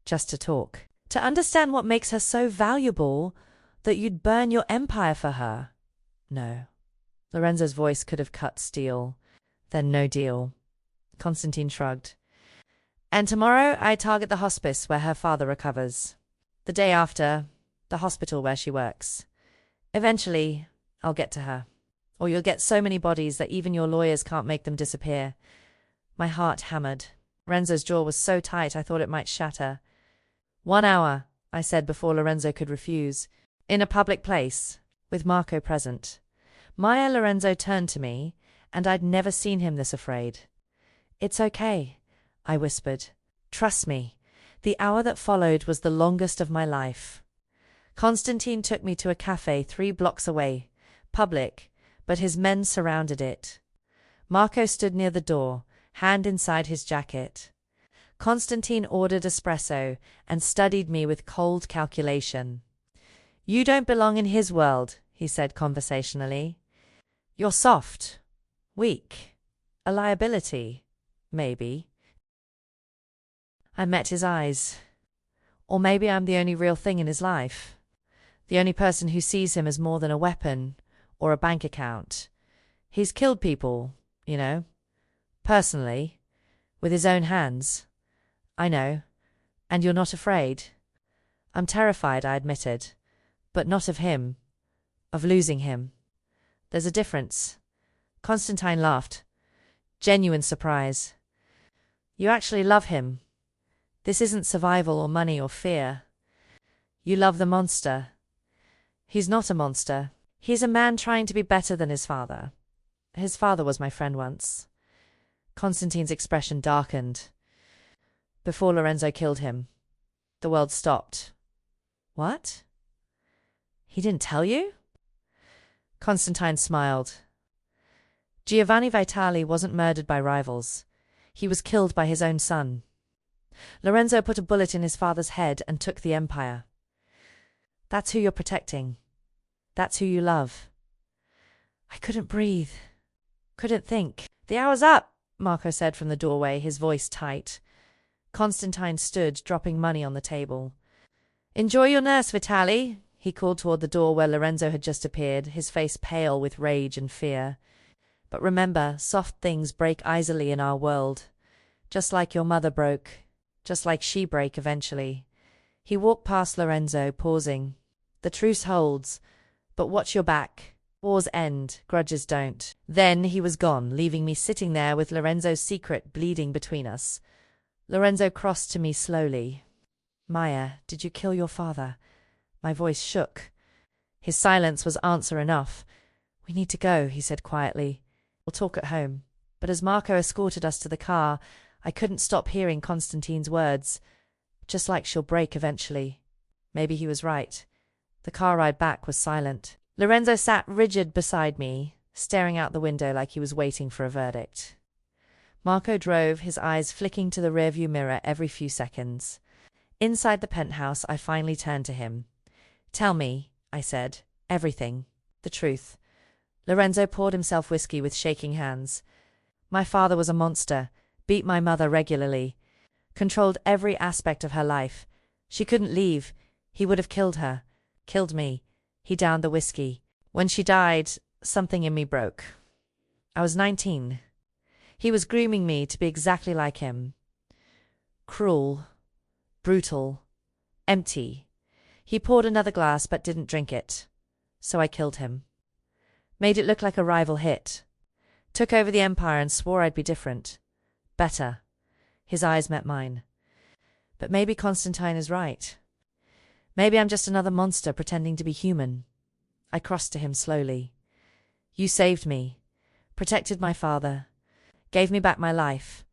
Just to talk. To understand what makes her so valuable that you'd burn your empire for her. No. Lorenzo's voice could have cut steel. Then no deal. Konstantin shrugged. And tomorrow I target the hospice where her father recovers. The day after, the hospital where she works. Eventually, I'll get to her. Or you'll get so many bodies that even your lawyers can't make them disappear. My heart hammered. Lorenzo's jaw was so tight I thought it might shatter. 1 hour, I said before Lorenzo could refuse. In a public place, with Marco present. Maya Lorenzo turned to me, and I'd never seen him this afraid. It's okay, I whispered. Trust me. The hour that followed was the longest of my life. Konstantin took me to a cafe 3 blocks away, public, but his men surrounded it. Marco stood near the door, hand inside his jacket. Konstantin ordered espresso and studied me with cold calculation. You don't belong in his world, he said conversationally. You're soft. Weak. A liability. Maybe. I met his eyes. Or maybe I'm the only real thing in his life. The only person who sees him as more than a weapon or a bank account. He's killed people, personally, with his own hands. I know. And you're not afraid. I'm terrified, I admitted. But not of him. Of losing him. There's a difference. Constantine laughed. Genuine surprise. You actually love him. This isn't survival or money or fear. You love the monster. He's not a monster. He's a man trying to be better than his father. His father was my friend once. Constantine's expression darkened. Before Lorenzo killed him. The world stopped. What? He didn't tell you? Constantine smiled. Giovanni Vitali wasn't murdered by rivals. He was killed by his own son. Lorenzo put a bullet in his father's head and took the empire. That's who you're protecting. That's who you love. I couldn't breathe. Couldn't think. The hour's up, Marco said from the doorway, his voice tight. Constantine stood, dropping money on the table. Enjoy your nurse, Vitali, he called toward the door where Lorenzo had just appeared, his face pale with rage and fear. But remember, soft things break easily in our world. Just like your mother broke. Just like she break eventually. He walked past Lorenzo, pausing. The truce holds, but watch your back. Wars end, grudges don't. Then he was gone, leaving me sitting there with Lorenzo's secret bleeding between us. Lorenzo crossed to me slowly. Maya, did you kill your father? My voice shook. His silence was answer enough. We need to go, he said quietly. We'll talk at home. But as Marco escorted us to the car, I couldn't stop hearing Constantine's words. Just like she'll break eventually. Maybe he was right. The car ride back was silent. Lorenzo sat rigid beside me, staring out the window like he was waiting for a verdict. Marco drove, his eyes flicking to the rearview mirror every few seconds. Inside the penthouse, I finally turned to him. Tell me, I said, everything. The truth. Lorenzo poured himself whiskey with shaking hands. My father was a monster, beat my mother regularly, controlled every aspect of her life. She couldn't leave. He would have killed her. Killed me. He downed the whiskey. When she died, something in me broke. I was 19. He was grooming me to be exactly like him. Cruel. Brutal. Empty. He poured another glass but didn't drink it. So I killed him. Made it look like a rival hit. Took over the empire and swore I'd be different. Better. His eyes met mine. But maybe Constantine is right. Maybe I'm just another monster pretending to be human. I crossed to him slowly. You saved me. Protected my father. Gave me back my life.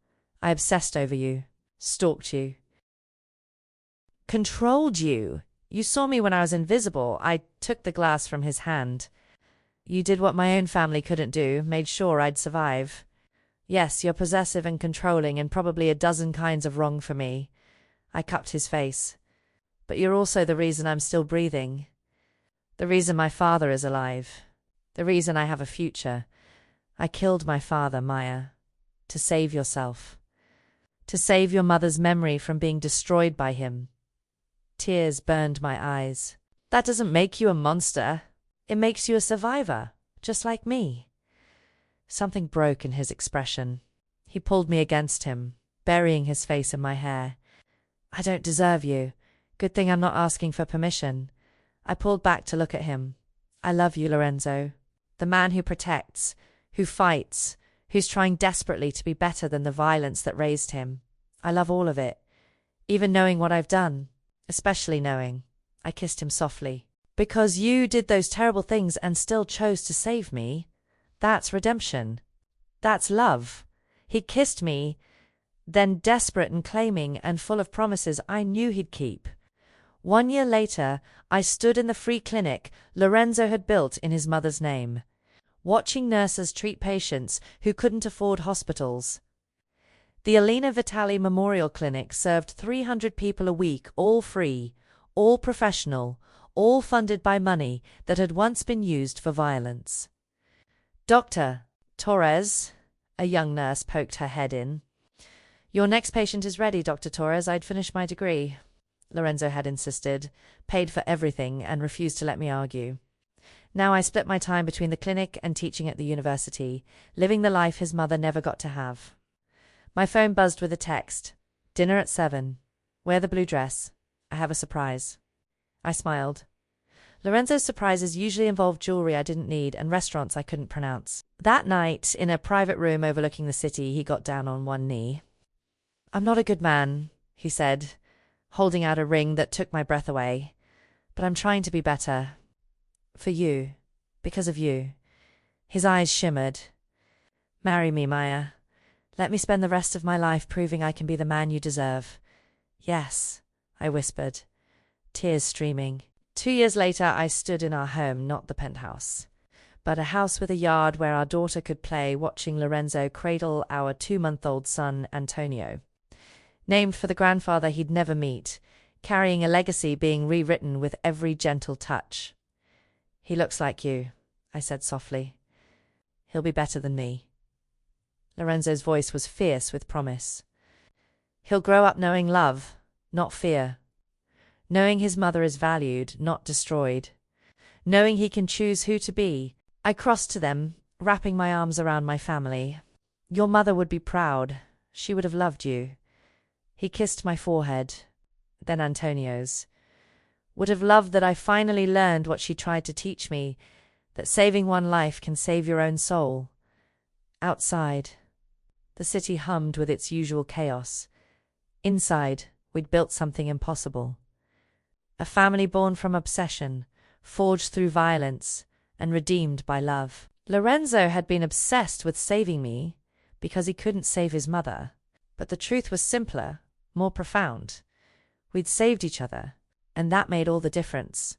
I obsessed over you. Stalked you. Controlled you. You saw me when I was invisible. I took the glass from his hand. You did what my own family couldn't do, made sure I'd survive. Yes, you're possessive and controlling and probably a dozen kinds of wrong for me. I cupped his face. But you're also the reason I'm still breathing. The reason my father is alive. The reason I have a future. I killed my father, Maya. To save yourself. To save your mother's memory from being destroyed by him. Tears burned my eyes. That doesn't make you a monster. It makes you a survivor, just like me. Something broke in his expression. He pulled me against him, burying his face in my hair. I don't deserve you. Good thing I'm not asking for permission. I pulled back to look at him. I love you, Lorenzo. The man who protects, who fights, who's trying desperately to be better than the violence that raised him. I love all of it. Even knowing what I've done. Especially knowing. I kissed him softly. Because you did those terrible things and still chose to save me. That's redemption. That's love. He kissed me, then desperate and claiming and full of promises I knew he'd keep. 1 year later, I stood in the free clinic Lorenzo had built in his mother's name, watching nurses treat patients who couldn't afford hospitals. The Lila Vitali Memorial Clinic served 300 people a week, all free, all professional, all funded by money that had once been used for violence. Doctor, Torres, a young nurse poked her head in. Your next patient is ready, Dr. Torres. I'd finished my degree. Lorenzo had insisted, paid for everything, and refused to let me argue. Now I split my time between the clinic and teaching at the university, living the life his mother never got to have. My phone buzzed with a text. Dinner at 7. Wear the blue dress. I have a surprise. I smiled. Lorenzo's surprises usually involved jewelry I didn't need and restaurants I couldn't pronounce. That night, in a private room overlooking the city, he got down on one knee. I'm not a good man, he said, holding out a ring that took my breath away. But I'm trying to be better. For you. Because of you. His eyes shimmered. Marry me, Maya. Let me spend the rest of my life proving I can be the man you deserve. Yes, I whispered, tears streaming. 2 years later, I stood in our home, not the penthouse, but a house with a yard where our daughter could play, watching Lorenzo cradle our 2-month-old son, Antonio. Named for the grandfather he'd never meet, carrying a legacy being rewritten with every gentle touch. He looks like you, I said softly. He'll be better than me. Lorenzo's voice was fierce with promise. He'll grow up knowing love, not fear. Knowing his mother is valued, not destroyed. Knowing he can choose who to be. I crossed to them, wrapping my arms around my family. Your mother would be proud. She would have loved you. He kissed my forehead, then Antonio's. Would have loved that I finally learned what she tried to teach me, that saving one life can save your own soul. Outside, the city hummed with its usual chaos. Inside, we'd built something impossible. A family born from obsession, forged through violence, and redeemed by love. Lorenzo had been obsessed with saving me because he couldn't save his mother. But the truth was simpler, more profound. We'd saved each other, and that made all the difference.